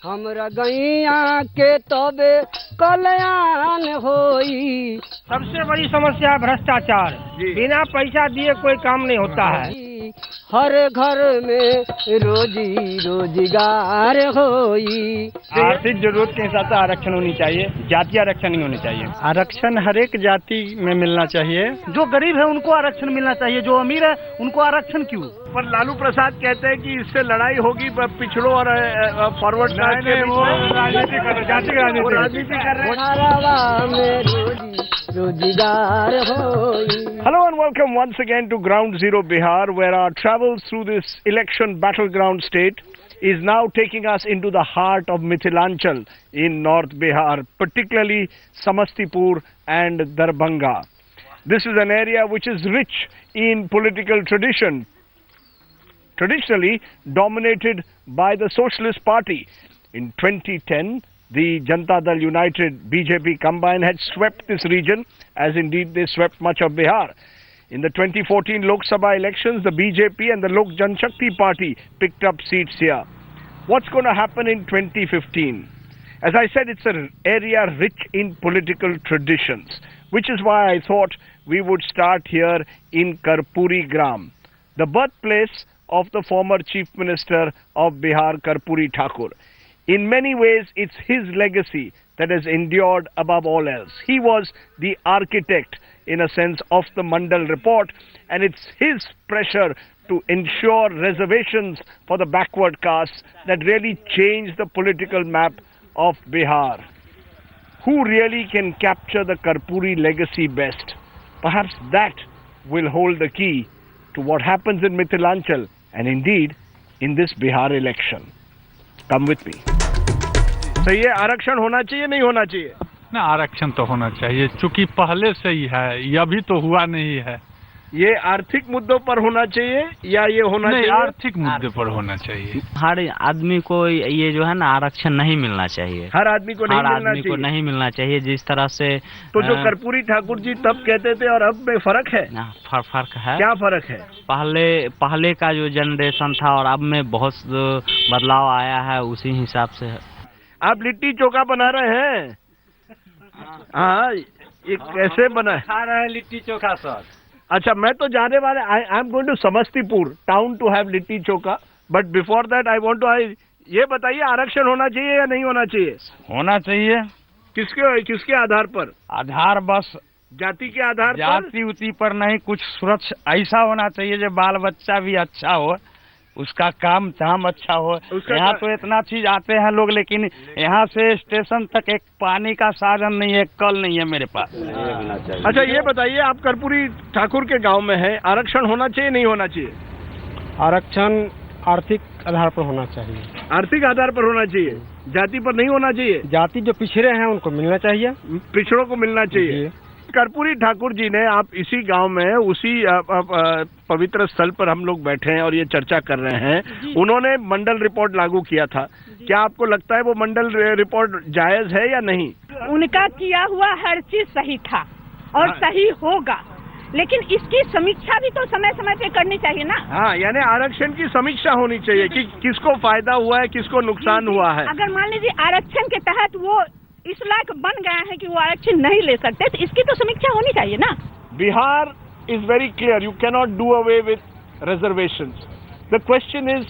हमरा गैया के तबे कल्याण होई। सबसे बड़ी समस्या भ्रष्टाचार। बिना पैसा दिए कोई काम नहीं होता है। हर घर में रोजी रोजगार होई। आर्थिक जरूरत के हिसाब से आरक्षण होनी चाहिए, जाति आरक्षण नहीं होनी चाहिए। आरक्षण हर एक जाति में मिलना चाहिए। जो गरीब है उनको आरक्षण मिलना चाहिए, जो अमीर है उनको आरक्षण क्यों? पर लालू प्रसाद कहते हैं कि इससे लड़ाई होगी पिछड़ों और फॉरवर्ड कास्ट के बीच में। राजनीति कर रहे, जाति राजनीति कर रहे हैं। हरावा में रोजी रोजगार होई। Hello and welcome once again to Ground Zero Bihar, where our travels through this election battleground state is now taking us into the heart of Mithilanchal in North Bihar, particularly Samastipur and Darbhanga. This is an area which is rich in political tradition, traditionally dominated by the Socialist Party. In 2010, the Janata Dal United BJP combine had swept this region, as indeed they swept much of Bihar. In the 2014 Lok Sabha elections, the BJP and the Lok Janshakti Party picked up seats here. What's going to happen in 2015? As I said, it's an area rich in political traditions, which is why I thought we would start here in Karpuri Gram, the birthplace of the former Chief Minister of Bihar, Karpuri Thakur. In many ways, it's his legacy that has endured above all else. He was the architect, in a sense, of the Mandal report, and it's his pressure to ensure reservations for the backward castes that really changed the political map of Bihar. Who really can capture the Karpuri legacy best? Perhaps that will hold the key to what happens in Mithilanchal and indeed in this Bihar election. Come with me. सही है, आरक्षण होना चाहिए नहीं होना चाहिए? ना, आरक्षण तो होना चाहिए, चूंकि पहले से ही है, ये अभी तो हुआ नहीं है। ये आर्थिक मुद्दों पर होना चाहिए या ये होना चाहिए? आर्थिक मुद्दे पर होना चाहिए। हर आदमी को ये जो है ना आरक्षण नहीं मिलना चाहिए। हर आदमी को नहीं मिलना चाहिए जिस तरह से। तो जो कर्पूरी ठाकुर जी तब कहते थे और अब में फर्क है? फर्क है। क्या फर्क है? पहले का जो जनरेशन था और अब में बहुत बदलाव आया है, उसी हिसाब से है। आप लिट्टी चोखा बना रहे हैं? हाँ, ये कैसे बना है? खा रहे हैं लिट्टी चोखा सर। अच्छा, मैं तो जाने वाले I am going to Samastipur town to have litti chokha, but before that I want to ये बताइए, आरक्षण होना चाहिए या नहीं होना चाहिए? होना चाहिए। किसके आधार पर? आधार बस जाति के आधार पर? जाति उति पर नहीं, कुछ सुरक्षा ऐसा होना चाहिए जो बाल बच्चा भी अच्छा हो, उसका काम धाम अच्छा हो। यहाँ तो इतना चीज आते हैं लोग, लेकिन यहाँ से स्टेशन तक एक पानी का साधन नहीं है, कल नहीं है मेरे पास। अच्छा, ये बताइए, आप कर्पूरी ठाकुर के गांव में हैं, आरक्षण होना चाहिए नहीं होना चाहिए? आरक्षण आर्थिक आधार पर होना चाहिए। आर्थिक आधार पर होना चाहिए, जाति पर नहीं होना चाहिए। जाति जो पिछड़े हैं उनको मिलना चाहिए, पिछड़ों को मिलना चाहिए। कर्पूरी ठाकुर जी ने, आप इसी गांव में उसी पवित्र स्थल पर हम लोग बैठे हैं और ये चर्चा कर रहे हैं, उन्होंने मंडल रिपोर्ट लागू किया था। क्या आपको लगता है वो मंडल रिपोर्ट जायज है या नहीं? उनका किया हुआ हर चीज सही था और सही होगा, लेकिन इसकी समीक्षा भी तो समय समय पे करनी चाहिए ना। हाँ, यानी आरक्षण की समीक्षा होनी चाहिए कि किसको फायदा हुआ है, किसको नुकसान हुआ है। अगर मान लीजिए आरक्षण के तहत वो इस लायक बन गया है कि वो आरक्षण नहीं ले सकते, तो इसकी तो समीक्षा होनी चाहिए ना। Bihar is very clear, you cannot do away with reservations. The question is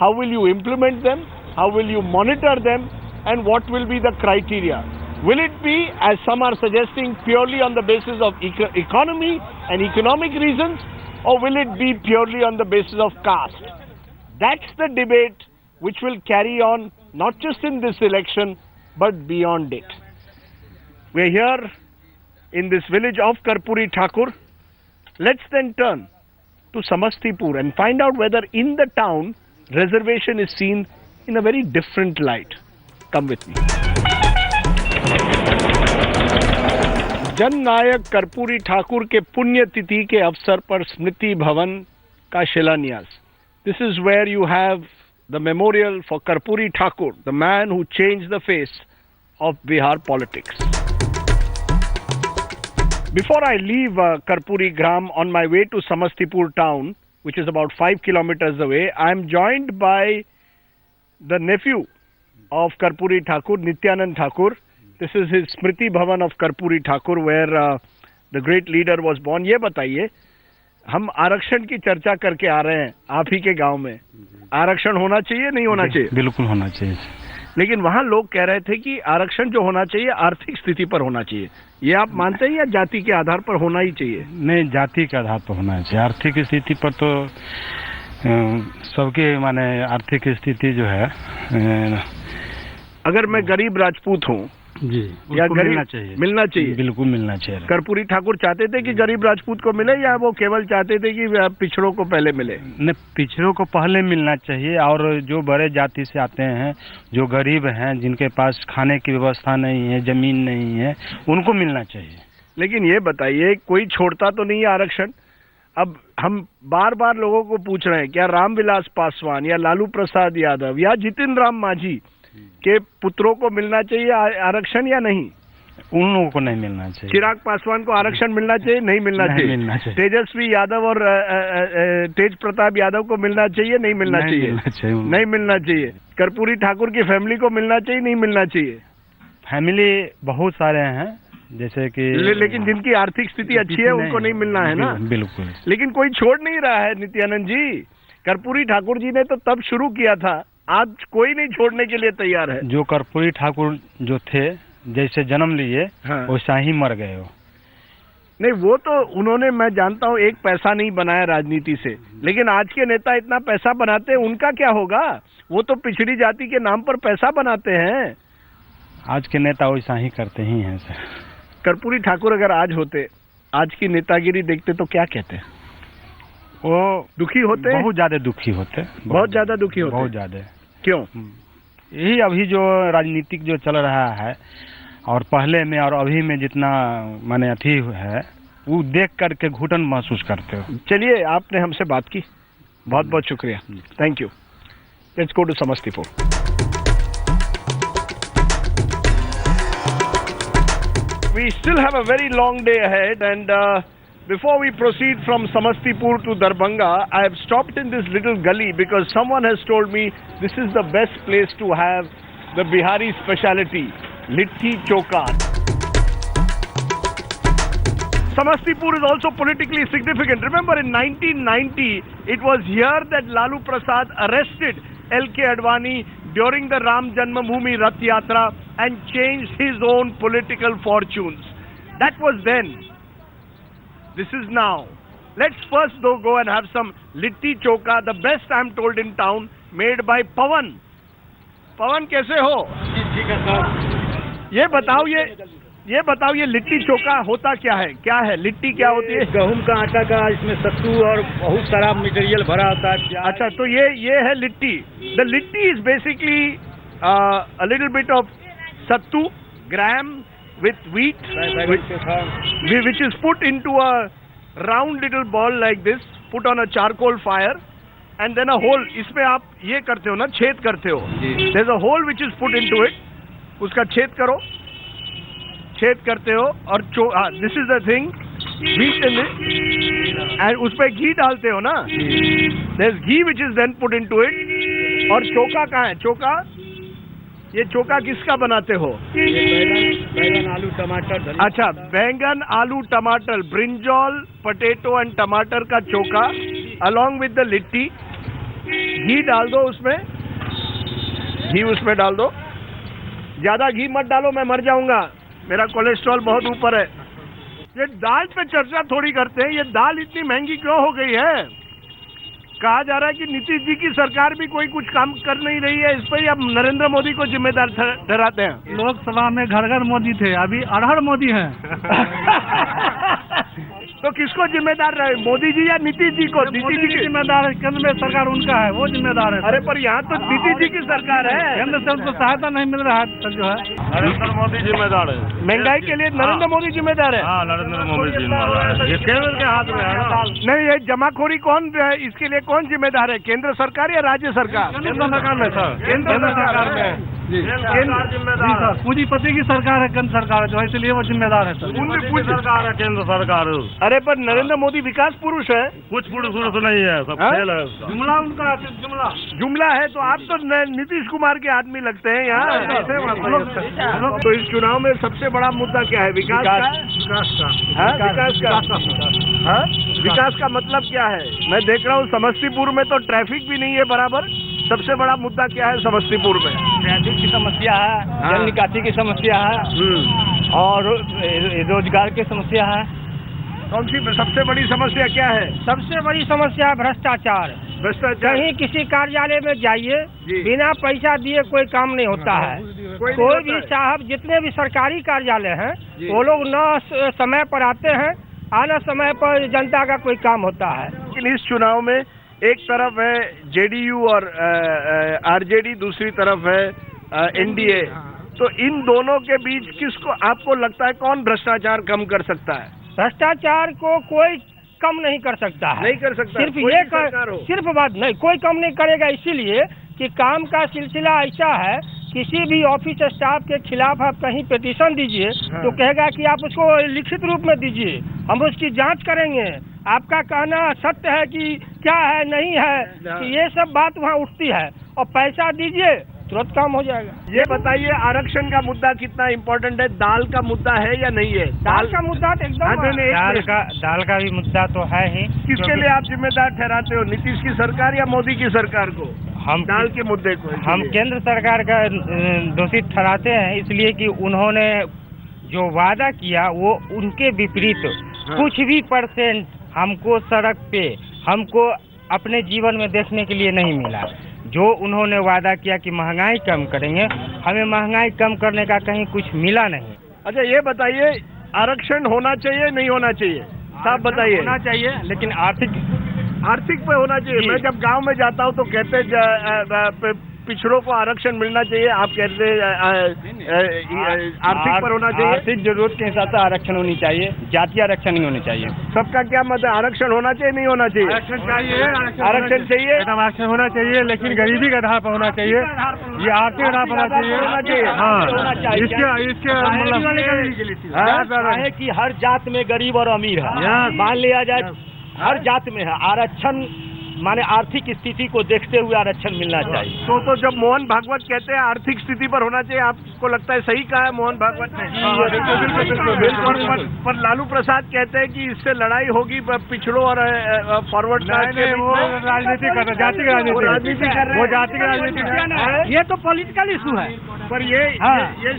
how will you implement them, how will you monitor them, and what will be the criteria? Will it be, as some are suggesting, purely on the basis of economy and economic reasons, or will it be purely on the basis of caste? That's the debate which will carry on not just in this election, but beyond it. We're here in this village of Karpuri Thakur. Let's then turn to Samastipur and find out whether in the town reservation is seen in a very different light. Come with me. Jan Nayak Karpoori Thakur के पुण्यतिथि के अवसर पर स्मृति भवन का शिलान्यास. This is where you have the memorial for Karpuri Thakur, the man who changed the face of Bihar politics. Before I leave Karpuri Gram on my way to Samastipur town, which is about 5 kilometers away, I am joined by the nephew of Karpuri Thakur, Nityanand Thakur. This is his Smriti Bhavan of Karpuri Thakur, where the great leader was born. ये बताइए, हम आरक्षण की चर्चा करके आ रहे हैं आप ही के गांव में, आरक्षण होना चाहिए नहीं होना चाहिए? बिल्कुल होना चाहिए, लेकिन वहाँ लोग कह रहे थे कि आरक्षण जो होना चाहिए आर्थिक स्थिति पर होना चाहिए। ये आप मानते हैं या जाति के आधार पर होना ही चाहिए? नहीं, जाति के आधार पर होना चाहिए। आर्थिक स्थिति पर तो सबके माने आर्थिक स्थिति जो है, अगर मैं गरीब राजपूत हूँ जी, या उसको गरीब मिलना चाहिए, बिल्कुल मिलना चाहिए। कर्पूरी ठाकुर चाहते थे कि गरीब राजपूत को मिले, या वो केवल चाहते थे कि पिछड़ों को पहले मिले? नहीं, पिछड़ों को पहले मिलना चाहिए, और जो बड़े जाति से आते हैं, जो गरीब हैं, जिनके पास खाने की व्यवस्था नहीं है, जमीन नहीं है, उनको मिलना चाहिए। लेकिन ये बताइए, कोई छोड़ता तो नहीं है आरक्षण? अब हम बार बार लोगों को पूछ रहे हैं, क्या रामविलास पासवान या लालू प्रसाद यादव या जितिन राम मांझी के पुत्रों को मिलना चाहिए आरक्षण या नहीं? उन लोगों को नहीं मिलना चाहिए। चिराग पासवान को आरक्षण मिलना चाहिए नहीं मिलना चाहिए? तेजस्वी यादव और तेज प्रताप यादव को मिलना चाहिए नहीं मिलना चाहिए? नहीं मिलना चाहिए। कर्पूरी ठाकुर की फैमिली को मिलना चाहिए नहीं मिलना चाहिए? फैमिली बहुत सारे हैं, जैसे कि लेकिन जिनकी आर्थिक स्थिति अच्छी है उनको नहीं मिलना है ना? बिल्कुल। लेकिन कोई छोड़ नहीं रहा है नित्यानंद जी। कर्पूरी ठाकुर जी ने तो तब शुरू किया था, आज कोई नहीं छोड़ने के लिए तैयार है। जो कर्पूरी ठाकुर जो थे, जैसे जन्म लिए वैसा ही मर गए हो। नहीं, वो तो उन्होंने, मैं जानता हूँ, एक पैसा नहीं बनाया राजनीति से, लेकिन आज के नेता इतना पैसा बनाते हैं, उनका क्या होगा? वो तो पिछड़ी जाति के नाम पर पैसा बनाते हैं। आज के नेता वैसा ही करते ही हैं सर। कर्पूरी ठाकुर अगर आज होते, आज की नेतागिरी देखते तो क्या कहते? वो दुखी होते? बहुत ज्यादा दुखी होते, बहुत ज्यादा दुखी होते। बहुत ज्यादा। क्यों? यही अभी जो राजनीतिक जो चल रहा है, और पहले में और अभी में जितना माने अथी है, वो देख करके घुटन महसूस करते हो। चलिए, आपने हमसे बात की, बहुत बहुत शुक्रिया, thank you. Let's go to Samastipur. We still have a very long day ahead, and before we proceed from Samastipur to Darbhanga, I have stopped in this little gully because someone has told me this is the best place to have the Bihari speciality, Litti Chokha. Samastipur is also politically significant. Remember, in 1990, it was here that Lalu Prasad arrested L.K. Advani during the Ram Janmabhoomi Rath Yatra and changed his own political fortunes. That was then. This is now. Let's first though go and have some Litti Chokha, the best I'm told in town, made by Pawan. Pawan, कैसे हो? ठीक है sir. ये बताओ ये लिट्टी चोखा होता क्या है? क्या है लिट्टी, क्या होती है? गेहूं का आटा का, इसमें सत्तू और बहुत सारा मटेरियल भरा होता है। अच्छा, तो ये है litti. The litti is basically a little bit of sattu, gram with wheat, which is put into a round little ball like this, put on a charcoal fire, and then a hole. इसमें आप ये करते हो ना, छेद करते हो। There's a hole which is put into it. उसका छेद करो, छेद करते हो, और this is the thing, heat in it, and उस पर घी डालते हो ना, there's ghee which is then put into it। और चोखा कहाँ है? चोखा, ये चोखा किसका बनाते हो? बैंगन आलू टमाटर। अच्छा, बैंगन आलू टमाटर, ब्रिंजॉल पोटैटो एंड टमाटर का चोखा along with the लिट्टी। घी डाल दो उसमें, घी उसमें डाल दो, ज्यादा घी मत डालो, मैं मर जाऊंगा, मेरा कोलेस्ट्रॉल बहुत ऊपर है। ये दाल पे चर्चा थोड़ी करते हैं, ये दाल इतनी महंगी क्यों हो गई है? कहा जा रहा है कि नीतीश जी की सरकार भी कोई कुछ काम कर नहीं रही है, इस पर अब नरेंद्र मोदी को जिम्मेदार ठहराते हैं। लोकसभा में घर घर मोदी थे, अभी अरहर मोदी हैं। तो किसको जिम्मेदार रहे, मोदी जी या नीतीश जी को? नीतीश जी जिम्मेदार है, केंद्र में सरकार उनका है, वो जिम्मेदार है। अरे पर यहाँ तो नीतीश जी की सरकार है, केंद्र से उनको सहायता नहीं मिल रहा है, जो है नरेंद्र मोदी जिम्मेदार है। महंगाई के लिए नरेंद्र मोदी जिम्मेदार है। हाँ, नरेंद्र मोदी जिम्मेदार है, ये केंद्र के हाथ में है ना। नहीं, ये जमाखोरी कौन, इसके लिए कौन जिम्मेदार है, केंद्र सरकार या राज्य सरकार? केंद्र सरकार में सर, केंद्र सरकार में। सरकार जिम्मेदार है। पूंजीपति की सरकार है, केंद्र सरकार है, जो है इसलिए वो जिम्मेदार है सर। सरकार है, केंद्र सरकार। अरे पर नरेंद्र मोदी विकास पुरुष है। कुछ पुरुष नहीं है, सब खेल है। जुमला उनका जुमला है तो आप तो नीतीश कुमार के आदमी लगते हैं यहाँ। तो इस चुनाव में सबसे बड़ा मुद्दा क्या है? विकास का। विकास का मतलब क्या है? मैं देख रहा हूँ समस्तीपुर में तो ट्रैफिक भी नहीं है बराबर। सबसे बड़ा मुद्दा क्या है समस्तीपुर में? ट्रैफिक की समस्या है, जल निकासी की समस्या है और रोजगार की समस्या है। कौन सी सबसे बड़ी समस्या क्या है? सबसे बड़ी समस्या है भ्रष्टाचार। भ्रष्टाचार। कहीं किसी कार्यालय में जाइए, बिना पैसा दिए कोई काम नहीं होता है। कोई भी साहब, जितने भी सरकारी कार्यालय हैं, वो लोग न समय पर आते हैं, आना समय पर जनता का कोई काम होता है। लेकिन इस चुनाव में एक तरफ है जेडीयू और आरजेडी, दूसरी तरफ है एनडीए। तो इन दोनों के बीच किसको आपको लगता है कौन भ्रष्टाचार कम कर सकता है? भ्रष्टाचार को कोई कम नहीं कर सकता है। नहीं कर सकता। सिर्फ ये सिर्फ बात नहीं, कोई कम नहीं करेगा, इसीलिए कि काम का सिलसिला ऐसा है। किसी भी ऑफिस स्टाफ के खिलाफ आप कहीं पिटीशन दीजिए तो कहेगा कि आप उसको लिखित रूप में दीजिए, हम उसकी जांच करेंगे, आपका कहना सत्य है कि क्या है नहीं है, कि ये सब बात वहाँ उठती है। और पैसा दीजिए, तुरंत काम हो जाएगा। ये बताइए आरक्षण का मुद्दा कितना इम्पोर्टेंट है? दाल का मुद्दा है या नहीं है? दाल का मुद्दा तो एकदम दाल का भी मुद्दा तो है ही। किसके लिए आप जिम्मेदार ठहराते हो? नीतीश की सरकार या मोदी की सरकार को? हम दाल के मुद्दे को हम केंद्र सरकार का दोषी ठहराते हैं, इसलिए कि उन्होंने जो वादा किया वो उनके विपरीत कुछ भी परसेंट हमको सड़क पे, हमको अपने जीवन में देखने के लिए नहीं मिला। जो उन्होंने वादा किया कि महंगाई कम करेंगे, हमें महंगाई कम करने का कहीं कुछ मिला नहीं। अच्छा ये बताइए आरक्षण होना चाहिए नहीं होना चाहिए? साहब बताइए। होना चाहिए, लेकिन आर्थिक पे होना चाहिए। मैं जब गांव में जाता हूँ तो कहते पिछड़ों को आरक्षण मिलना चाहिए, आप कहते आर्थिक पर होना चाहिए। आर्थिक जरूरत के हिसाब से आरक्षण होनी चाहिए, जातीय आरक्षण नहीं होने चाहिए। सबका क्या मत है? आरक्षण होना चाहिए नहीं होना चाहिए? आरक्षण चाहिए। आरक्षण चाहिए, आरक्षण होना चाहिए, लेकिन गरीबी के आधार पर होना चाहिए, ये आर्थिक आधार पर होना चाहिए। हाँ, इसके मतलब है कि हर जात में गरीब और अमीर है, मान लिया जाए हर जात में है। आरक्षण माने आर्थिक स्थिति को देखते हुए आरक्षण मिलना चाहिए। तो जब मोहन भागवत कहते हैं आर्थिक स्थिति पर होना चाहिए, आपको लगता है सही कहा है मोहन भागवत ने? पर लालू प्रसाद कहते हैं कि इससे लड़ाई होगी पिछड़ों और फॉरवर्ड कास्ट के। वो राजनीति कर रहे, जाति की राजनीति कर रहे, वो जाति की राजनीति। ये तो पॉलिटिकल इशू है, पर ये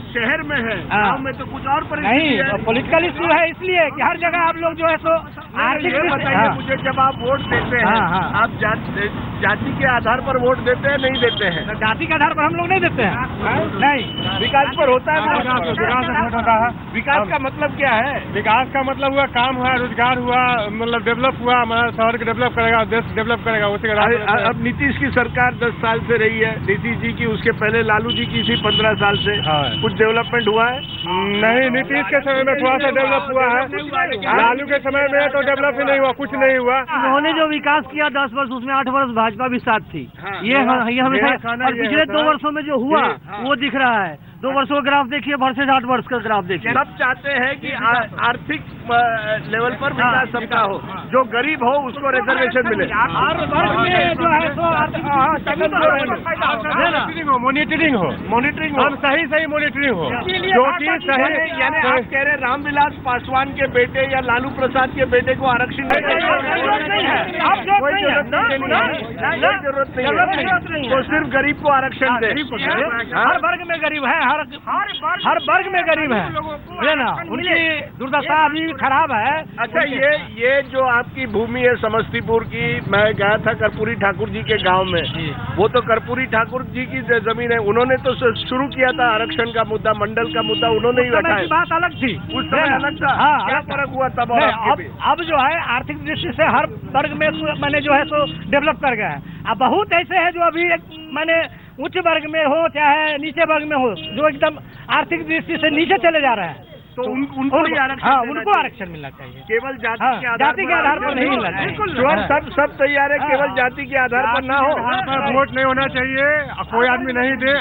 शहर में है, गाँव में तो कुछ और परिस्थिति है। पॉलिटिकल इशू है, इसलिए कि हर जगह आप लोग जो है सो आर्थिक। बताइए मुझे, जब आप वोट देते हैं आप जाति के आधार पर वोट देते हैं नहीं देते हैं? जाति के आधार पर हम लोग नहीं देते हैं, नहीं। विकास पर होता है। विकास का मतलब क्या है? विकास का मतलब हुआ काम हुआ, रोजगार हुआ, मतलब डेवलप हुआ, हमारा शहर को डेवलप करेगा, देश डेवलप करेगा, उसी के। अब नीतीश की सरकार 10 साल से रही है, नीतीश जी की, उसके पहले लालू जी की थी 15 साल से। कुछ डेवलपमेंट हुआ है? नहीं, नीतीश के समय में थोड़ा सा डेवलप हुआ है, लालू के समय में तो डेवलप ही नहीं हुआ, कुछ नहीं हुआ। उन्होंने जो विकास किया 10 वर्ष, उसमें 8 वर्ष भाजपा भी साथ थी। ये हमेशा, और पिछले 2 वर्षों में जो हुआ वो दिख रहा है। 2 वर्षों का ग्राफ देखिए, वर्सेस 8 वर्ष का ग्राफ देखिए। सब चाहते हैं कि आर्थिक लेवल पर विकास सबका हो, जो गरीब हो उसको रिजर्वेशन मिले। हर वर्ग में जो है सो मॉनिटरिंग हो, हम सही मॉनिटरिंग हो, जो कि सही। यानी आप कह रहे हैं रामविलास पासवान के बेटे या लालू प्रसाद के बेटे को आरक्षण कोई जरूरत नहीं है, जरूरत नहीं, तो सिर्फ गरीब को आरक्षण दे। हर वर्ग में गरीब है, हर वर्ग में गरीब है ना, उनकी दुर्दशा अभी खराब है। अच्छा ये जो आपकी भूमि है समस्तीपुर की, मैं गया था कर्पूरी ठाकुर जी के गांव में, वो तो कर्पूरी ठाकुर जी की जमीन है, उन्होंने तो शुरू किया था आरक्षण का मुद्दा, मंडल का मुद्दा उन्होंने ही उठाया। बात अलग थी, उस समय अलग था। क्या फर्क हुआ तब और अब जो है आर्थिक दृष्टि से हर वर्ग में मैंने जो है सो डेवलप कर गया है। अब बहुत ऐसे है जो अभी मैंने उच्च वर्ग में हो चाहे नीचे वर्ग में हो, जो एकदम आर्थिक दृष्टि से नीचे चले जा रहे हैं। तो उनको ही आरक्षण हाँ, देना उनको चाहिए। आरक्षण मिलना चाहिए। केवल जाति हाँ, के आधार जाति के आधार पर नहीं मिलना चाहिए। बिल्कुल सब तैयार है, केवल जाति के आधार पर ना हो। वोट नहीं होना चाहिए, कोई आदमी नहीं दे,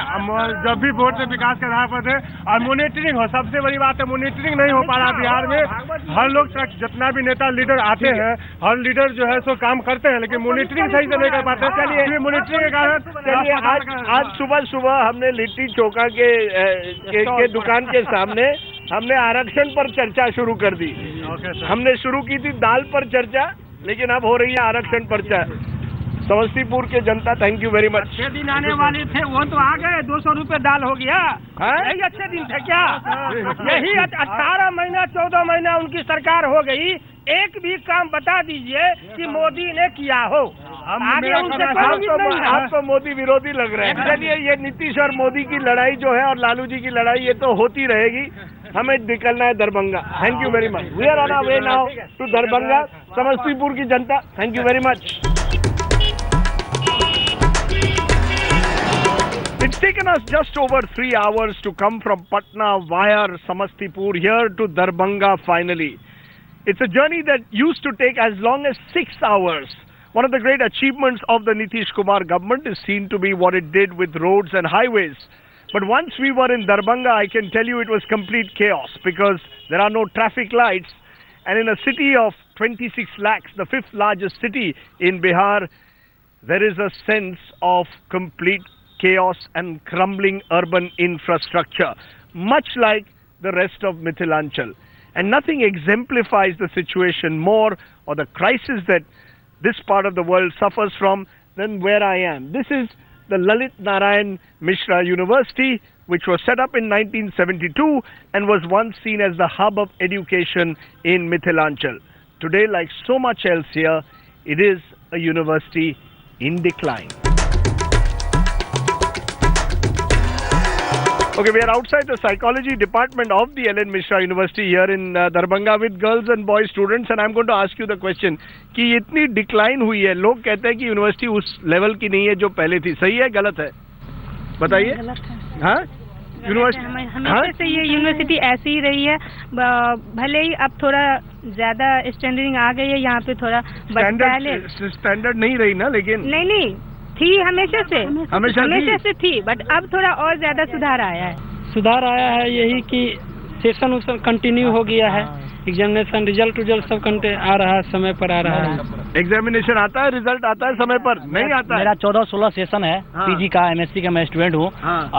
जब भी वोट से विकास के आधार पर दे, और मॉनिटरिंग हो। सबसे बड़ी बात है मॉनिटरिंग नहीं हो पा रहा बिहार में। हर लोग जितना भी नेता लीडर आते हैं, हर लीडर जो है सो काम करते हैं, लेकिन मॉनिटरिंग सही से नहीं कर पाते। चलिए मॉनिटरिंग के कारण आज सुबह हमने लिट्टी चोखा के दुकान के सामने हमने आरक्षण पर चर्चा शुरू कर दी। हमने शुरू की थी दाल पर चर्चा, लेकिन अब हो रही है आरक्षण पर चर्चा। समस्तीपुर के जनता, थैंक यू वेरी मच। 6 दिन आने वाले थे, वो तो आ गए, 200 रुपए दाल हो गया। यही अच्छे दिन थे क्या? यही 18 महीना 14 महीना उनकी सरकार हो गई, एक भी काम बता दीजिए कि मोदी ने किया हो। आगे उनसे कोई उम्मीद नहीं है। आप तो मोदी विरोधी लग रहे हैं। चलिए, ये नीतीश और मोदी की लड़ाई जो है और लालू जी की लड़ाई, ये तो होती रहेगी। हमें निकलना है Darbhanga. Thank you very much. We are on our way now to Darbhanga. Samastipur की जनता, thank you very much. It's taken us just over 3 hours to come from Patna via Samastipur here to Darbhanga finally. It's a journey that used to take as long as 6 hours. One of the great achievements of the Nitish Kumar government is seen to be what it did with roads and highways. But once we were in Darbhanga, I can tell you it was complete chaos because there are no traffic lights. And in a city of 26 lakhs, the 5th largest city in Bihar, there is a sense of complete chaos and crumbling urban infrastructure, much like the rest of Mithilanchal. And nothing exemplifies the situation more or the crisis that this part of the world suffers from than where I am. This is the Lalit Narayan Mishra University, which was set up in 1972 and was once seen as the hub of education in Mithilanchal. Today, like so much else here, it is a university in decline. Okay, we are outside the psychology department of the L.N. Mishra University here in Darbhanga with girls and boys students, and I'm going to ask you the question कि इतनी decline हुई है, लोग कहते हैं कि university उस level की नहीं है जो पहले थी, सही है गलत है? बताइए। गलत है। हाँ, यूनिवर्सिटी हमेशा से ये यूनिवर्सिटी ऐसी ही रही है, भले ही अब थोड़ा ज्यादा स्टैंडर्डिंग आ गई है यहाँ पे थोड़ा, पहले स्टैंडर्ड नहीं रही ना, लेकिन नहीं थी हमेशा से थी, बट अब थोड़ा और ज्यादा सुधार आया है। सुधार आया है यही कि सेशन कंटिन्यू हो गया है, एग्जामिनेशन रिजल्ट सब आ रहा है, समय पर आ रहा है। एग्जामिनेशन आता है, रिजल्ट आता है समय पर, नहीं आता है। मेरा 14-16 सेशन है, पीजी का, एमएससी का मैं स्टूडेंट हूँ।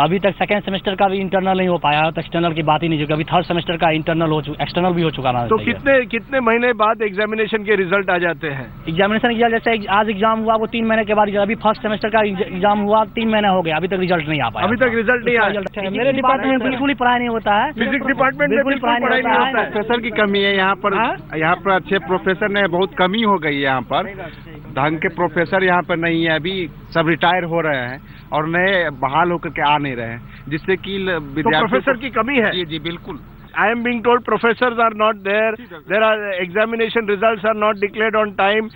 अभी तक सेकंड सेमेस्टर का भी इंटरनल नहीं हो पाया, तो एक्सटर्नल की बात ही नहीं, जो अभी थर्ड सेमेस्टर का इंटरनल एक्सटर्नल भी हो चुका ना। तो कितने महीने बाद एग्जामिनेशन के रिजल्ट आ जाते हैं? एग्जामिनेशन रिजल्ट जैसे आज एग्जाम हुआ वो 3 महीने के बाद, अभी फर्स्ट सेमेस्टर का एग्जाम हुआ 3 महीना हो गया, अभी तक रिजल्ट नहीं आ पाया। अभी तक रिजल्ट नहीं आया। मेरे डिपार्टमेंट में बिल्कुल ही पढ़ाई नहीं होता है, फिजिक्स डिपार्टमेंट में बिल्कुल पढ़ाई नहीं होता है। प्रोफेसर की कमी है यहाँ पर अच्छे प्रोफेसर ने बहुत कमी हो गई है यहाँ पर, ढंग के प्रोफेसर यहाँ पर नहीं है, अभी सब रिटायर हो रहे हैं और नए बहाल होकर के आ नहीं रहे हैं, जिससे कि विद्यार्थी प्रोफेसर की कमी है। जी बिल्कुल। I am being told professors are not there. There are examination results are not declared on time.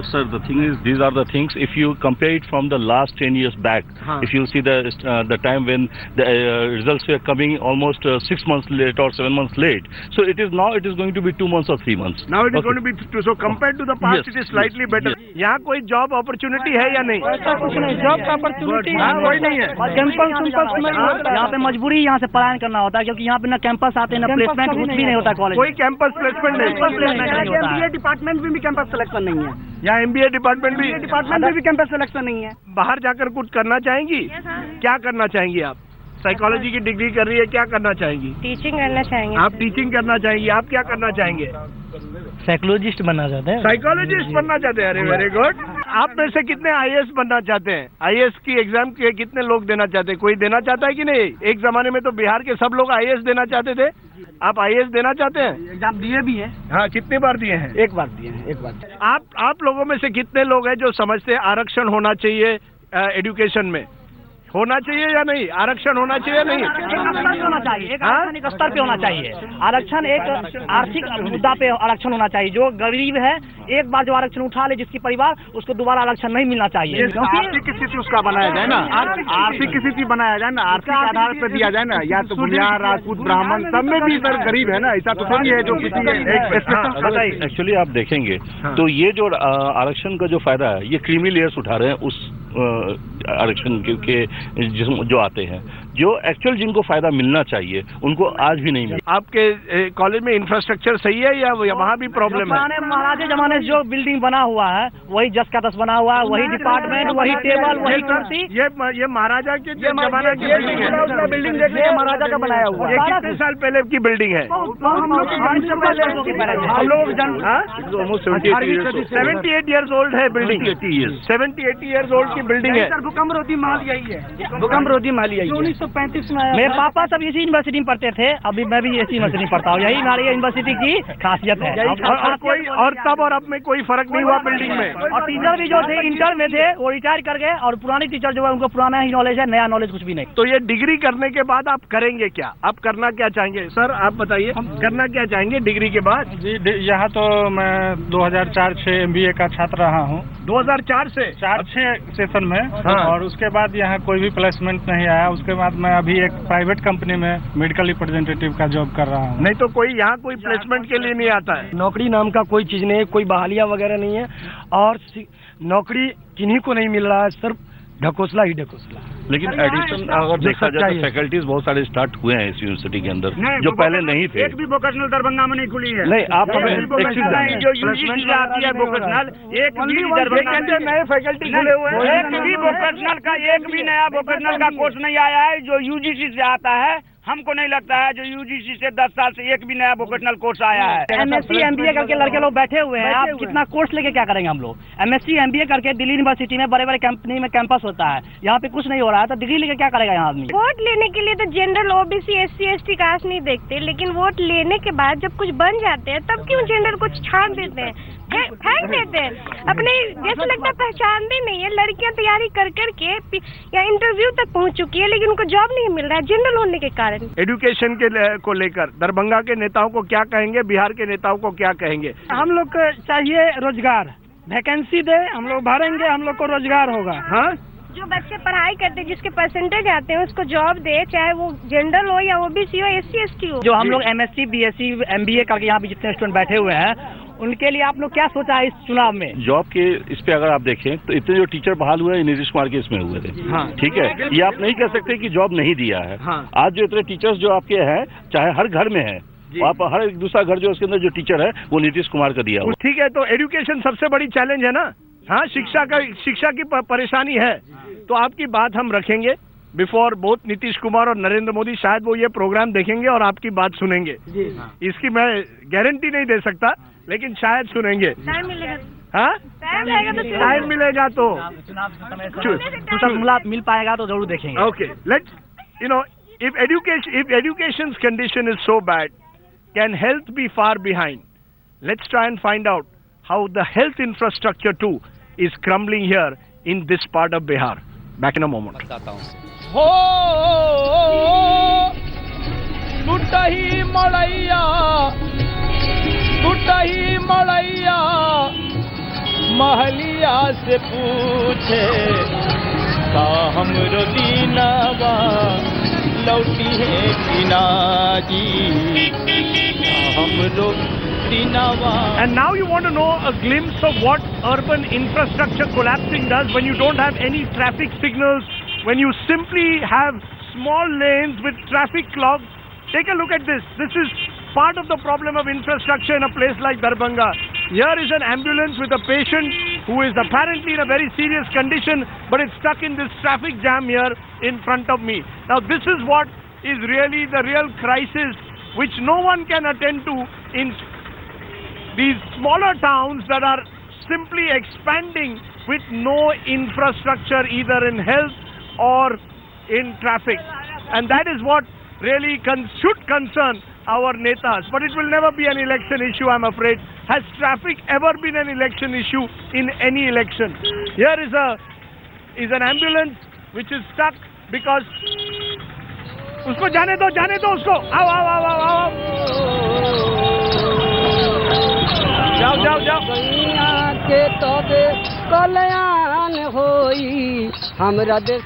Sir, the thing is, these are the things. If you compare it from the last 10 years back, if you see the time when the results were coming almost 6 months late or 7 months late, so it is going to be 2 months or 3 months. Now it is going to be so compared to the past, it is slightly better. यहाँ कोई job opportunity है या नहीं? ऐसा कुछ नहीं, job का opportunity कोई नहीं है। कैंपस में यहाँ पे मजबूरी यहाँ से पलायन करना होता है, क्योंकि यहाँ पे ना कैंपस आते हैं, प्लेसमेंट कुछ भी नहीं होता कॉलेज। कोई कैंपस प्लेसमेंट नहीं। एमबीए डिपार्टमेंट में भी कैंपस सिलेक्शन नहीं है। यहाँ एमबीए डिपार्टमेंट में भी कैंपस सिलेक्शन नहीं है। बाहर जाकर कुछ करना चाहेंगी? क्या करना चाहेंगी आप? साइकोलॉजी की डिग्री कर रही है, क्या करना चाहेंगी? टीचिंग करना चाहेंगे। आप टीचिंग करना चाहेंगी, आप क्या करना चाहेंगे? साइकोलॉजिस्ट बनना चाहते हैं। साइकोलॉजिस्ट बनना चाहते हैं, अरे वेरी गुड। आप में से कितने आईएएस बनना चाहते हैं? आईएएस की एग्जाम के कितने लोग देना चाहते हैं? कोई देना चाहता है कि नहीं? एक जमाने में तो बिहार के सब लोग आईएएस देना चाहते थे। आप आईएएस देना चाहते हैं? एग्जाम दिए भी हैं। हाँ, कितनी बार दिए हैं? एक बार दिए हैं, एक बार। आप लोगों में से कितने लोग हैं जो समझते हैं आरक्षण होना चाहिए एजुकेशन में? होना चाहिए या नहीं? आरक्षण होना चाहिए या नहीं? एक स्तर पे होना चाहिए, एक आरक्षण एक स्तर पे होना चाहिए। आरक्षण एक आर्थिक मुद्दा पे आरक्षण होना चाहिए। जो गरीब है एक बार जो आरक्षण उठा ले जिसकी परिवार, उसको दोबारा आरक्षण नहीं मिलना चाहिए। आर्थिक स्थिति उसका बनाया जाए ना, आर्थिक स्थिति बनाया जाए ना, आर्थिक आधार पर दिया जाए ना। या तो भूमिहार, राजपूत, ब्राह्मण सब में भी सर गरीब है ना, ऐसा तो थोड़ी है जो किसी। एक्चुअली आप देखेंगे तो ये जो आरक्षण का जो फायदा है ये क्रीमी लेयर्स उठा रहे हैं उस आरक्षण के जो आते हैं, जो एक्चुअल जिनको फायदा मिलना चाहिए उनको आज भी नहीं मिला। आपके कॉलेज में इंफ्रास्ट्रक्चर सही है या वहाँ भी प्रॉब्लम है? पुराने महाराजे जमाने से जो बिल्डिंग बना हुआ है वही 10 का 10 बना हुआ है, वही डिपार्टमेंट, वही टेबल, वही कुर्सी। ये महाराजा के जमाना की बिल्डिंग है। बिल्डिंग देखिए महाराजा का बनाया हुआ है। ये कितने साल पहले की बिल्डिंग है? हम लोग 78 ईयर्स ओल्ड है बिल्डिंग। 70-80 ईयर्स ओल्ड की बिल्डिंग है। भूकंप रोधी माल यही है, भूकंप रोधी माल यही है। 1935 में मेरे पापा सब इसी यूनिवर्सिटी में पढ़ते थे, अभी मैं भी इसी यूनिवर्सिटी में पढ़ता हूँ। यही हमारी यूनिवर्सिटी की खासियत है। और तब और अब में कोई फर्क नहीं हुआ बिल्डिंग में। और टीचर भी जो थे इंटर में थे वो रिटायर कर गए, और पुराने टीचर जो है उनको पुराना ही नॉलेज है, नया नॉलेज कुछ भी नहीं। तो ये डिग्री करने के बाद आप करेंगे क्या? आप करना क्या चाहेंगे? सर आप बताइए, करना क्या चाहेंगे डिग्री के बाद? जी, यहाँ तो मैं 2004-06 MBA का छात्र रहा हूँ। 2004 से 4-6 सेशन में। और उसके बाद यहाँ कोई भी प्लेसमेंट नहीं आया। उसके बाद मैं अभी एक प्राइवेट कंपनी में मेडिकल रिप्रेजेंटेटिव का जॉब कर रहा हूँ। नहीं तो कोई यहाँ कोई प्लेसमेंट के लिए नहीं आता है? नौकरी नाम का कोई चीज नहीं है, कोई बहालियां वगैरह नहीं है, और नौकरी किन्हीं को नहीं मिल रहा है, सिर्फ ढकोसला ही ढकोसला। लेकिन एडिशन अगर देखा जाए तो फैकल्टीज बहुत सारे स्टार्ट हुए हैं इस यूनिवर्सिटी के अंदर जो पहले नहीं थे। एक भी वोकेशनल दरभंगा में नहीं खुली है। नहीं, आप जो यूनिवर्सिटी आती है वोकेशनल, एक भी दरभंगा में नए फैकल्टी खुले हुए हैं। एक भी वोकेशनल का, एक भी नया वोकेशनल का कोर्स नहीं आया है जो UGC से आता है। हमको नहीं लगता है जो UGC से 10 साल से एक भी नया वोकेशनल कोर्स आया है। MSc MBA करके लड़के लोग बैठे हुए हैं। आप कितना कोर्स लेके क्या करेंगे हम लोग? MSc MBA करके दिल्ली यूनिवर्सिटी में बड़े बड़े कंपनी में कैंपस होता है, यहाँ पे कुछ नहीं हो रहा है, तो डिग्री लेके क्या करेगा यहाँ आदमी? वोट लेने के लिए तो general OBC SC ST caste नहीं देखते, लेकिन वोट लेने के बाद जब कुछ बन जाते हैं तब क्यों जेंडर को छाट देते हैं, फेंक देते हैं? अपने जैसे लगता है पहचानते नहीं है। लड़कियां तैयारी कर करके या इंटरव्यू तक पहुंच चुकी है, लेकिन उनको जॉब नहीं मिल रहा है जनरल होने के कारण। एजुकेशन के को लेकर दरभंगा के नेताओं को क्या कहेंगे, बिहार के नेताओं को क्या कहेंगे? हम लोग को चाहिए रोजगार, वैकेंसी दे, हम लोग भरेंगे, हम लोग को रोजगार होगा। हाँ, जो बच्चे पढ़ाई करते हैं, जिसके परसेंटेज आते हैं, उसको जॉब दे, चाहे वो जनरल हो या OBC हो, SC ST हो। जो हम लोग MSc BSc MBA करके यहाँ पे जितने स्टूडेंट बैठे हुए हैं, उनके लिए आप लोग क्या सोचा है इस चुनाव में? जॉब के इस पे अगर आप देखें तो इतने जो टीचर बहाल हुए हैं नीतीश कुमार के इसमें हुए थे। हाँ। ठीक है, ये आप नहीं कह सकते कि जॉब नहीं दिया है। हाँ। आज जो इतने टीचर्स जो आपके हैं, चाहे हर घर में है, आप हर एक दूसरा घर जो उसके अंदर जो टीचर है वो नीतीश कुमार का दिया हुआ। ठीक है, तो एजुकेशन सबसे बड़ी चैलेंज है ना। हाँ, शिक्षा की परेशानी है, तो आपकी बात हम रखेंगे बिफोर बोथ नीतीश कुमार और नरेंद्र मोदी। शायद वो ये प्रोग्राम देखेंगे और आपकी बात सुनेंगे। इसकी मैं गारंटी नहीं दे सकता, लेकिन शायद सुनेंगे। टाइम मिलेगा। हाँ, टाइम मिलेगा तो मिल पाएगा तो जरूर देखेंगे। Okay, if education's condition is so bad, can health be far behind? Let's try and find out how the health infrastructure too is crumbling here in this part of Bihar. Back in a moment. हो टूटही मड़ैया, टूटही मड़ैया, महलिया से पूछे का हमरो दीनावा लौटी है किनाजी, हमरो दीनावा। And now you want to know a glimpse of what urban infrastructure collapsing does when you don't have any traffic signals, when you simply have small lanes with traffic clogs. Take a look at this. This is part of the problem of infrastructure in a place like Darbhanga. Here is an ambulance with a patient who is apparently in a very serious condition, but it's stuck in this traffic jam here in front of me. Now this is what is really the real crisis which no one can attend to in these smaller towns that are simply expanding with no infrastructure either in health or in traffic. And that is what really should concern our netas. But it will never be an election issue, I'm afraid. Has traffic ever been an election issue in any election? Here is an ambulance which is stuck because उसको जाने दो उसको। आओ आओ आओ आओ आओ, जाओ जाओ जाओ। के तोबे कल्याण होई हमरा देश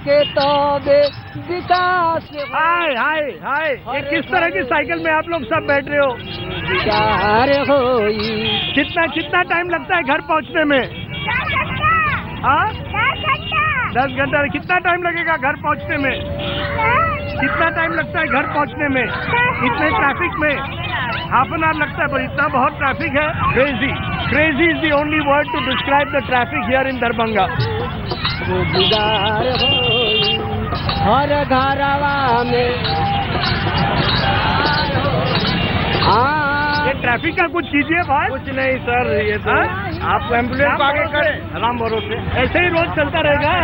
के तोबे विकास। हाय हाय हाय, ये किस तरह की साइकिल में आप लोग सब बैठ रहे हो? होई। कितना टाइम लगता है घर पहुंचने में? 10 घंटा। कितना टाइम लगेगा घर पहुंचने में? कितना टाइम लगता है घर पहुंचने में? इतने ट्रैफिक में? हाफ एन आवर लगता है, पर इतना बहुत ट्रैफिक है। Crazy is the only word to describe the traffic here in Darbhanga. हर घरवा में ये ट्रैफिक का कुछ कीजिए भाई। कुछ नहीं सर, ये तो आप एम्बुलेंस आगे करें, राम भरोसे ऐसे ही रोज चलता रहेगा।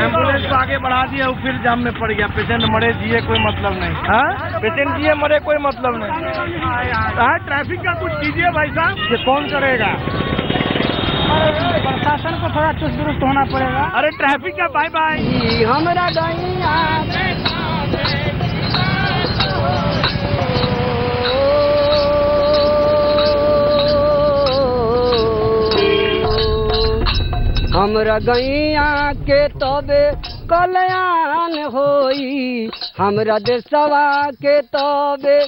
एम्बुलेंस को आगे बढ़ा दिया, वो फिर जाम में पड़ गया। पेशेंट मरे जिए कोई मतलब नहीं। हाँ, पेशेंट जिए मरे कोई मतलब नहीं। ट्रैफिक का कुछ कीजिए भाई साहब। ये कौन करेगा? प्रशासन को थोड़ा चुस्त दुरुस्त होना पड़ेगा। अरे ट्रैफिक का बाय बाय। हमरा गैया हमरा गैया के तबे कल्याण होई हमरा देशवा के तबे।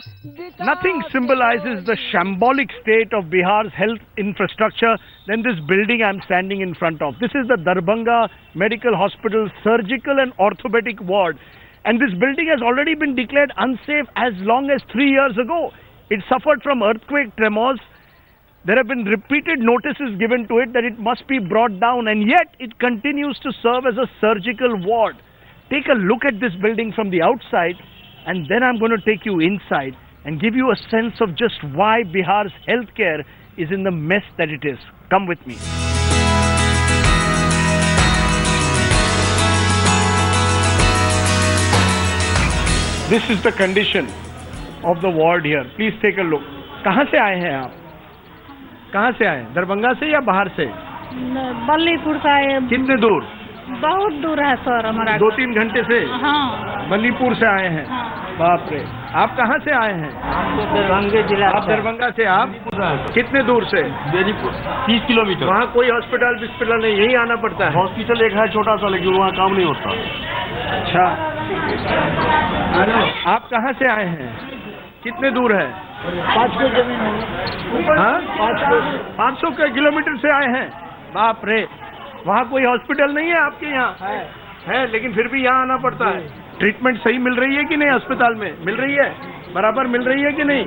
Nothing symbolizes the shambolic state of Bihar's health infrastructure than this building I'm standing in front of. This is the Darbhanga Medical Hospital Surgical and Orthopedic Ward. And this building has already been declared unsafe as long as 3 years ago. It suffered from earthquake tremors. There have been repeated notices given to it that it must be brought down, and yet it continues to serve as a surgical ward. Take a look at this building from the outside, and then I'm going to take you inside and give you a sense of just why Bihar's healthcare is in the mess that it is. Come with me. This is the condition of the ward here. Please take a look. कहाँ से आए हैं आप? कहाँ से आए? दरभंगा से या बाहर से? बल्लीपुर से आए। कितने दूर? बहुत दूर है सर हमारा। 2-3 घंटे से? हाँ। बल्लीपुर से आए हैं। हाँ। बाप रे, आप कहाँ से आए हैं? दरभंगा जिला। आप दरभंगा से? आप कितने दूर से? 30 किलोमीटर। वहाँ कोई हॉस्पिटल नहीं, यही आना पड़ता है? हॉस्पिटल एक है छोटा सा, लेकिन वहाँ काम नहीं होता। अच्छा, आप कहाँ से आए हैं? कितने दूर है? 500 जमीन। हाँ, 500 किलोमीटर से आए हैं। बाप रे, वहाँ कोई हॉस्पिटल नहीं है आपके यहाँ? है, लेकिन फिर भी यहाँ आना पड़ता है। ट्रीटमेंट सही मिल रही है कि नहीं? अस्पताल में मिल रही है? बराबर मिल रही है कि नहीं?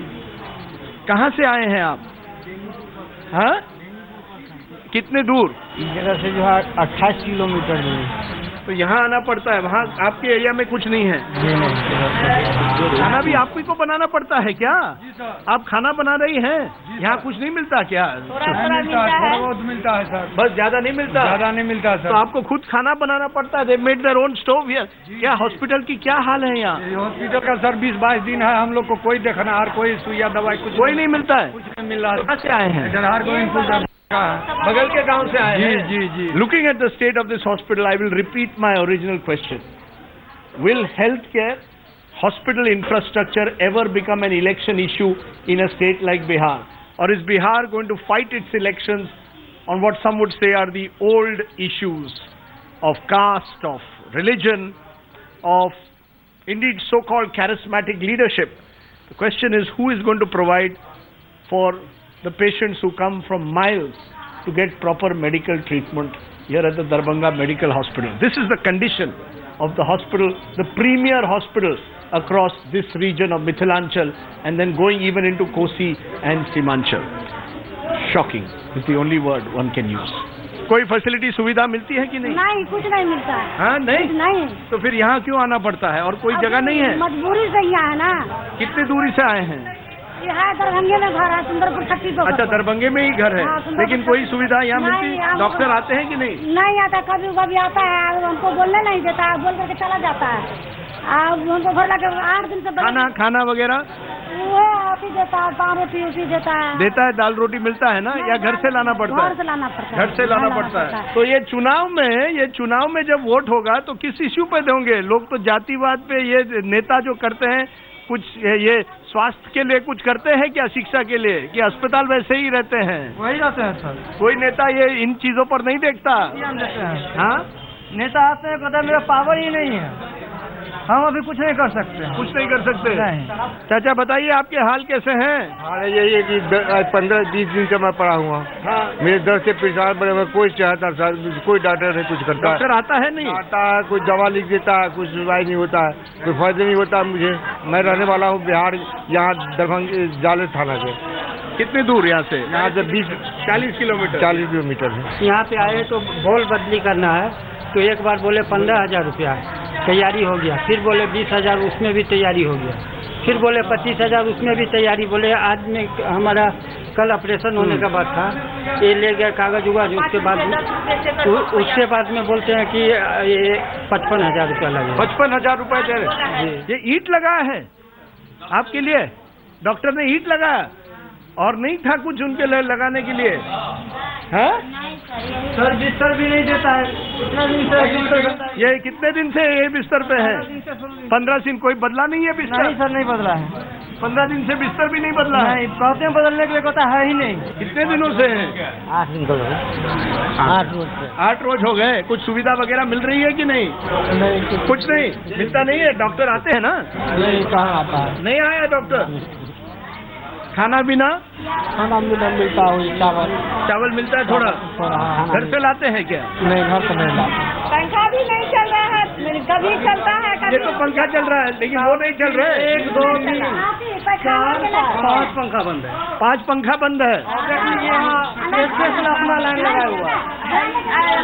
कहाँ से आए हैं आप? हाँ, कितने दूर? इस जगह से जो है 28 किलोमीटर दूर। तो यहाँ आना पड़ता है। वहाँ आपके एरिया में कुछ नहीं है? खाना भी आप ही को बनाना पड़ता है क्या? आप खाना बना रही हैं? यहाँ कुछ नहीं मिलता क्या? थोड़ा बहुत मिलता है सर। बस ज्यादा नहीं मिलता? ज्यादा नहीं मिलता सर। तो आपको खुद खाना बनाना पड़ता है? They made their own stove here. क्या हॉस्पिटल की क्या हाल है यहाँ? हॉस्पिटल का सर 20-22 दिन है, हम लोग को कोई देखना और कोई सुइया दवाई कुछ कोई नहीं मिलता है? कुछ नहीं मिल रहा। कहाँ से आए हैं? बगल के गांव से आए हैं? जी। Looking at the state of this hospital, I will repeat my original question. Will healthcare, hospital infrastructure ever become an election issue in a state like Bihar? Or is Bihar going to fight its elections on what some would say are the old issues of caste, of religion, of indeed so-called charismatic leadership? The question is, who is going to provide for the patients who come from miles to get proper medical treatment here at the Darbhanga Medical Hospital? This is the condition of the hospital, the premier hospital across this region of Mithilanchal, and then going even into Kosi and Simanchal. Shocking is the only word one can use. कोई facility सुविधा मिलती है कि नहीं? नहीं, कुछ नहीं मिलता है। हाँ, नहीं? तो फिर यहाँ क्यों आना पड़ता है? और कोई जगह नहीं है? मजबूरी से यहाँ है ना। कितनी दूरी से आए हैं? यहाँ दरभंगे में घर है, सुंदरपुर छत्ती पे। अच्छा, दरभंगे में ही घर है। हाँ, लेकिन कोई सुविधा यहाँ मिलती? डॉक्टर आते हैं कि नहीं? नहीं आता, कभी कभी आता है, हमको बोलने नहीं देता है, बोल करके चला जाता है। अब हमको घर लगे 8 दिन से खाना वगैरह वो रोटी देता है, 5 रोटी उसी देता है। देता है, दाल रोटी मिलता है ना, या घर से लाना पड़ता है? घर से लाना पड़ता है। घर से लाना पड़ता है। तो ये चुनाव में जब वोट होगा तो किस इश्यू पे देंगे? लोग तो जातिवाद पे, ये नेता जो करते हैं कुछ ये स्वास्थ्य के लिए कुछ करते हैं क्या, शिक्षा के लिए, कि अस्पताल वैसे ही रहते हैं? वही रहते हैं सर। कोई नेता ये इन चीजों पर नहीं देखता? हाँ, नेता आते हैं, कहते हैं मेरा पावर ही नहीं है, हम अभी कुछ नहीं कर सकते। कुछ नहीं कर सकते? चाचा बताइए आपके हाल कैसे हैं? हाल यही है कि 15-20 दिन से मैं पड़ा हुआ। हाँ। मेरे दर्द से परेशान पड़े हुए, कोई चाहता कोई डॉक्टर नहीं कुछ करता। डॉक्टर आता है नहीं? आता है, कुछ दवा लिख देता है, कुछ दवाई नहीं होता है, कोई फायदा नहीं होता मुझे। मैं रहने वाला हूँ बिहार, यहाँ दरभंगा जाले थाना से। कितनी दूर यहाँ से? यहाँ से 40 किलोमीटर। 40 किलोमीटर है। यहाँ पे आए तो बोल बदली करना है, तो एक बार बोले 15,000 रुपया तैयारी हो गया, फिर बोले 20,000 उसमें भी तैयारी हो गया, फिर बोले 25,000 उसमें भी तैयारी। बोले आज में हमारा कल ऑपरेशन होने का बाद था, ये ले गया कागज उगाज, उसके बाद में बोलते हैं कि ये 55,000 रुपया लगेगा। 55,000 रुपये दे रहे? ये ईंट लगा है आपके लिए? डॉक्टर ने ईंट लगाया और नहीं था कुछ उनके लिए लगाने के लिए? है सर, बिस्तर भी नहीं देता है, कितना दिन से ये कितने दिन से ये बिस्तर पे है? 15 दिन। कोई बदला नहीं है बिस्तर? नहीं सर, नहीं बदला है। 15 दिन से बिस्तर भी नहीं बदला है? नहीं, कहते हैं बदलने के लिए, कहता है ही नहीं। कितने दिनों से है? 8 दिन हो गए। 8 रोज से। 8 रोज हो गए। कुछ सुविधा वगैरह मिल रही है कि नहीं? नहीं, कुछ नहीं मिलता नहीं है। डॉक्टर आते हैं ना? नहीं, कहाँ आता है? नहीं आया डॉक्टर। खाना पीना? खाना मिलता है, चावल मिलता है थोड़ा? घर से लाते हैं क्या? नहीं, घर से नहीं लाते। पंखा भी नहीं चल रहा है, कभी चलता है ये तो पंखा चल रहा है, लेकिन वो नहीं चल रहा है। 1, 2, 3, 4, 5 पंखा बंद है। 5 पंखा बंद है। अपना लाइन लगाया हुआ है,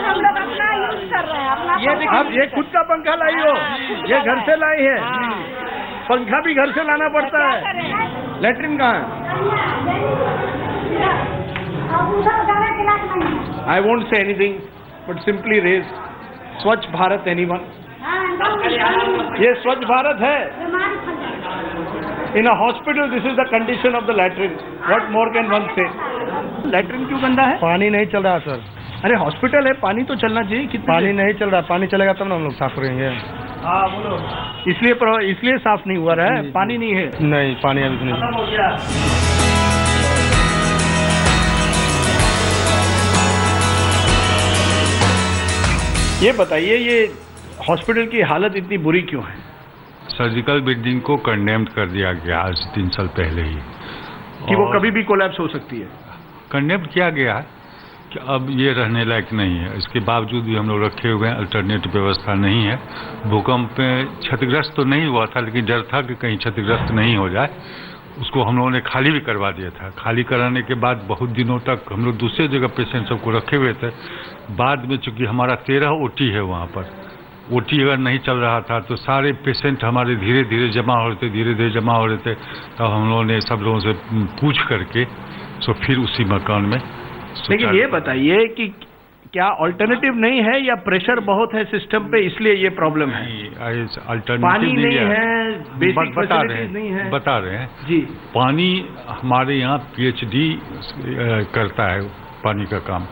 हम लोग अपना यूज कर रहे हैं, अपना। अब ये खुद का पंखा लाई हो? ये घर से लाई है? पंखा भी घर से लाना पड़ता है। लेटरिन कहाँ है? I won't say anything, but simply raise स्वच्छ भारत anyone? ये स्वच्छ भारत है? In a hospital, this is the condition of the latrine. What more can one say? Latrine क्यों गंदा है? पानी नहीं चल रहा सर। अरे हॉस्पिटल है, पानी तो चलना चाहिए। पानी नहीं चल रहा, पानी चलेगा तब ना हम लोग साफ करेंगे। हाँ बोलो। इसलिए साफ नहीं हुआ रहा है, पानी नहीं है? नहीं, पानी अभी नहीं। ये बताइए, ये हॉस्पिटल की हालत इतनी बुरी क्यों है? सर्जिकल बिल्डिंग को कंडेम्ड कर दिया गया आज 3 साल पहले ही, कि वो कभी भी कोलैप्स हो सकती है। कंडेम्ड किया गया कि अब ये रहने लायक नहीं है। इसके बावजूद भी हम लोग रखे हुए हैं, अल्टरनेटिव व्यवस्था नहीं है। भूकंप में क्षतिग्रस्त तो नहीं हुआ था, लेकिन डर था कि कहीं क्षतिग्रस्त नहीं हो जाए। उसको हम लोगों ने खाली भी करवा दिया था। खाली कराने के बाद बहुत दिनों तक हम लोग दूसरे जगह पेशेंट सबको रखे हुए थे। बाद में चूंकि हमारा 13 OT है वहाँ पर, OT अगर नहीं चल रहा था तो सारे पेशेंट हमारे धीरे धीरे जमा हो रहे थे। तब हम लोगों ने सब लोगों से पूछ करके सो फिर उसी मकान में। लेकिन ये बताइए कि क्या अल्टरनेटिव नहीं है, या प्रेशर बहुत है सिस्टम पे इसलिए ये प्रॉब्लम है? पानी नहीं है, बेसिक फैसिलिटीज नहीं है। बता रहे हैं जी। पानी हमारे यहाँ PhD करता है पानी का काम।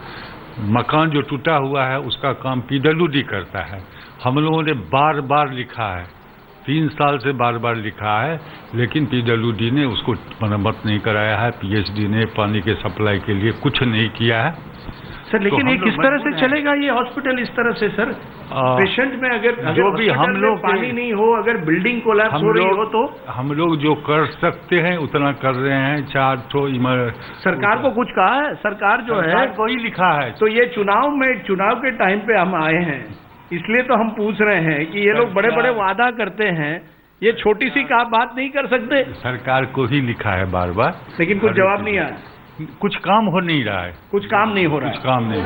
मकान जो टूटा हुआ है उसका काम PWD करता है। हम लोगों ने बार बार लिखा है, 3 साल से बार बार लिखा है, लेकिन PWD ने उसको मरम्मत नहीं कराया है। PhD ने पानी के सप्लाई के लिए कुछ नहीं किया है सर। लेकिन ये किस तरह से चलेगा ये हॉस्पिटल इस तरह से सर? पेशेंट में अगर जो भी हम लोग पानी नहीं हो, अगर बिल्डिंग कोलैप्स हो रही हो तो हम लोग जो कर सकते हैं उतना कर रहे हैं। 4 सरकार को कुछ कहा है? सरकार जो है कोई लिखा है। तो ये चुनाव के टाइम पे हम आए हैं, इसलिए तो हम पूछ रहे हैं कि ये लोग बड़े बड़े वादा करते हैं, ये छोटी सी बात नहीं कर सकते? सरकार को ही लिखा है बार बार, लेकिन कुछ जवाब नहीं आया। कुछ काम हो नहीं रहा है। कुछ काम नहीं हो रहा है। कुछ काम नहीं।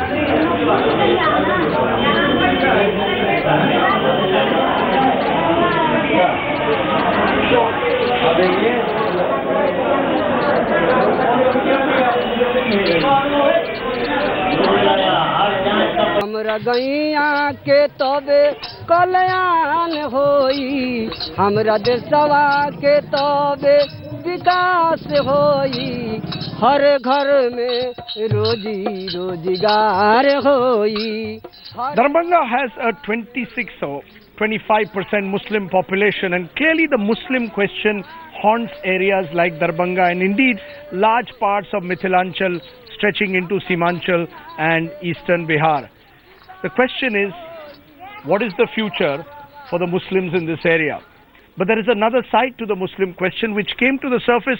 हमरा गैया के तबे कल्याण होई, हमरा देशवा के तबे विकास होई, हर घर में रोजी रोजगार होई। Darbhanga has a 26 or 25% Muslim population, and clearly the Muslim question haunts areas like Darbhanga and indeed large parts of Mithilanchal stretching into Simanchal and eastern Bihar. The question is, what is the future for the Muslims in this area? But there is another side to the Muslim question which came to the surface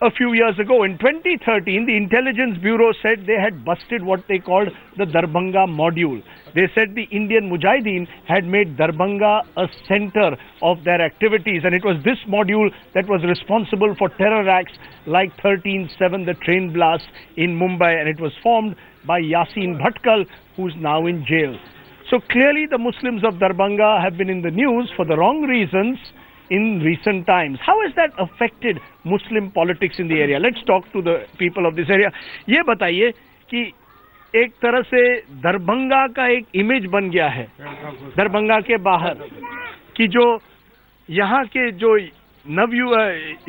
a few years ago. In 2013, the Intelligence Bureau said they had busted what they called the Darbhanga module. They said the Indian Mujahideen had made Darbhanga a center of their activities, and it was this module that was responsible for terror acts like 13/7, the train blast in Mumbai, and it was formed by Yasin Bhatkal, who's now in jail. So clearly the Muslims of Darbhanga have been in the news for the wrong reasons in recent times. How has that affected Muslim politics in the area? Let's talk to the people of this area. ये बताइए कि एक तरह से दरभंगा का एक image बन गया है दरभंगा के बाहर कि जो यहाँ के जो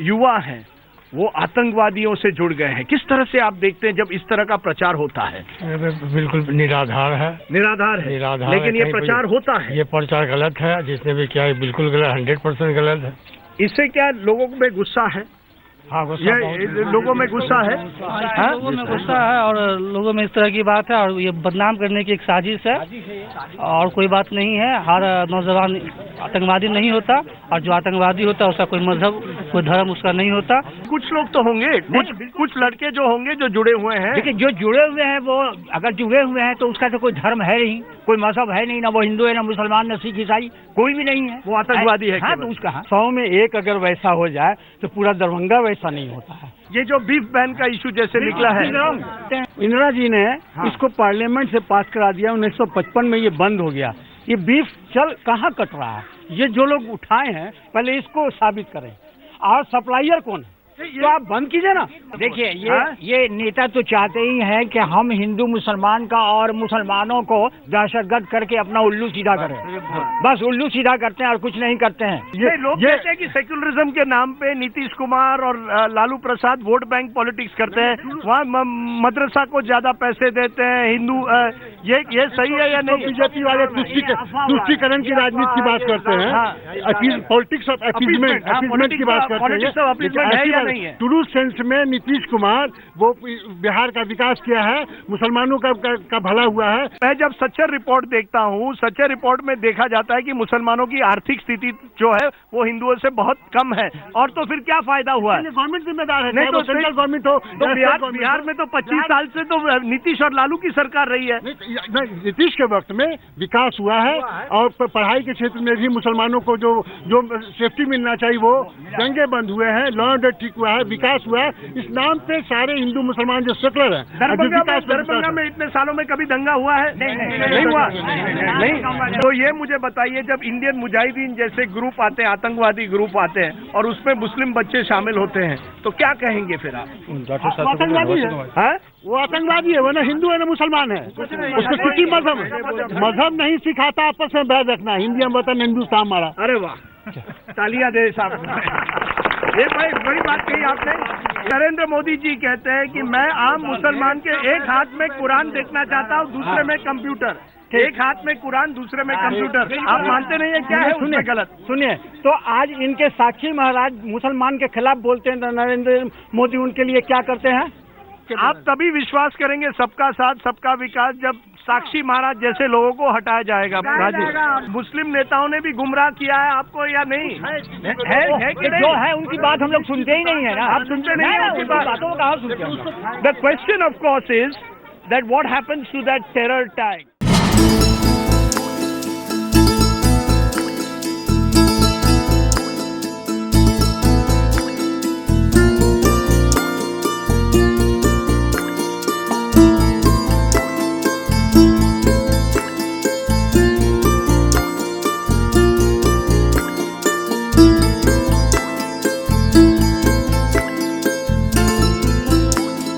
युवा हैं वो आतंकवादियों से जुड़ गए हैं। किस तरह से आप देखते हैं जब इस तरह का प्रचार होता है? बिल्कुल निराधार है, निराधार है, लेकिन ये प्रचार होता है। ये प्रचार गलत है, जिसने भी किया है बिल्कुल गलत, 100% गलत है। इससे क्या लोगों में गुस्सा है? हाँ, लोगों में गुस्सा है, लोगों में गुस्सा है और लोगों में इस तरह की बात है और ये बदनाम करने की एक साजिश है और कोई बात नहीं है। हर नौजवान आतंकवादी नहीं होता और जो आतंकवादी होता है उसका कोई मजहब कोई धर्म उसका नहीं होता। कुछ लोग तो होंगे, कुछ लड़के जो होंगे जो जुड़े हुए हैं। देखिए जो जुड़े हुए हैं वो अगर जुड़े हुए हैं तो उसका तो कोई धर्म है नहीं, कोई मजहब है नहीं, ना वो हिंदू है, ना मुसलमान, ना सिख ईसाई, कोई भी नहीं है, वो आतंकवादी है। हाँ, तो उसका 100 में 1 अगर वैसा हो जाए तो पूरा दरभंगा वैसा नहीं होता है। ये जो बीफ बैन का इशू जैसे निकला है, इंदिरा जी ने इसको पार्लियामेंट से पास करा दिया, 1955 में ये बंद हो गया। ये बीफ चल कहाँ कट रहा है? ये जो लोग उठाए हैं पहले इसको साबित करें, और सप्लायर कौन है तो आप बंद कीजिए ना। देखिए ये नेता तो चाहते ही हैं कि हम हिंदू मुसलमान का और मुसलमानों को दहशतगर्द करके अपना उल्लू सीधा करें, बस उल्लू सीधा करते हैं और कुछ नहीं करते हैं। ये लोग कहते हैं कि सेक्युलरिज्म के नाम पे नीतीश कुमार और Lalu Prasad vote bank politics करते हैं, वहाँ मदरसा को ज्यादा पैसे देते हैं हिंदू, ये सही है या नहीं? बीजेपी वाले तुष्टीकरण की राजनीति की बात करते हैं, पॉलिटिक्स ऑफ अपीजमेंट की बात करते हैं। टूरू सेंस में नीतीश कुमार वो बिहार का विकास किया है, मुसलमानों का भला हुआ है। मैं जब सच्चर रिपोर्ट देखता हूँ, सच्चर रिपोर्ट में देखा जाता है कि मुसलमानों की आर्थिक स्थिति जो है वो हिंदुओं से बहुत कम है, और तो फिर क्या फायदा हुआ है? गवर्नमेंट जिम्मेदार है, नहीं तो सेंट्रल गवर्नमेंट हो। तो बिहार में तो 25 साल से तो नीतीश और लालू की सरकार रही है। नीतीश के वक्त में विकास हुआ है और पढ़ाई के क्षेत्र में भी मुसलमानों को जो सेफ्टी मिलना चाहिए वो दंगे बंद हुए हैं, लॉ एंड ऑर्डर ठीक हुआ है, विकास हुआ है। इस नाम पे सारे हिंदू मुसलमान जो सेकुलर है। दरभंगा में इतने सालों में कभी दंगा हुआ है? नहीं हुआ। नहीं। तो ये मुझे बताइए, जब इंडियन मुजाहिदीन जैसे ग्रुप आते हैं, आतंकवादी ग्रुप आते हैं और उसमें मुस्लिम बच्चे शामिल होते हैं, तो क्या कहेंगे फिर आप? आतंकवादी है, वो आतंकवादी है, वो ना हिंदू है ना मुसलमान है, उसको किसी मजहब नहीं सिखाता आपस में बैर रखना। हिंदी हम वतन हिंदुस्तान हमारा। अरे वाह, तालियां दे साहब। ये बड़ी बात कही आपने। नरेंद्र मोदी जी कहते हैं कि मैं आम मुसलमान के एक हाथ में कुरान देखना चाहता हूँ, दूसरे में कंप्यूटर। एक हाथ में कुरान, दूसरे में कंप्यूटर। आप मानते नहीं है? क्या है उसमें गलत? सुनिए, तो आज इनके साक्षी महाराज मुसलमान के खिलाफ बोलते हैं, नरेंद्र मोदी उनके लिए क्या करते हैं? आप तभी विश्वास करेंगे सबका साथ सबका विकास जब साक्षी महाराज जैसे लोगों को हटाया जाएगा। मुस्लिम नेताओं ने भी गुमराह किया है आपको या नहीं? है जो है उनकी बात हम लोग सुनते ही नहीं है ना। आप सुनते नहीं है उनकी बातों को? कहाँ सुनते हैं? The question of course is that what happens to that terror tag?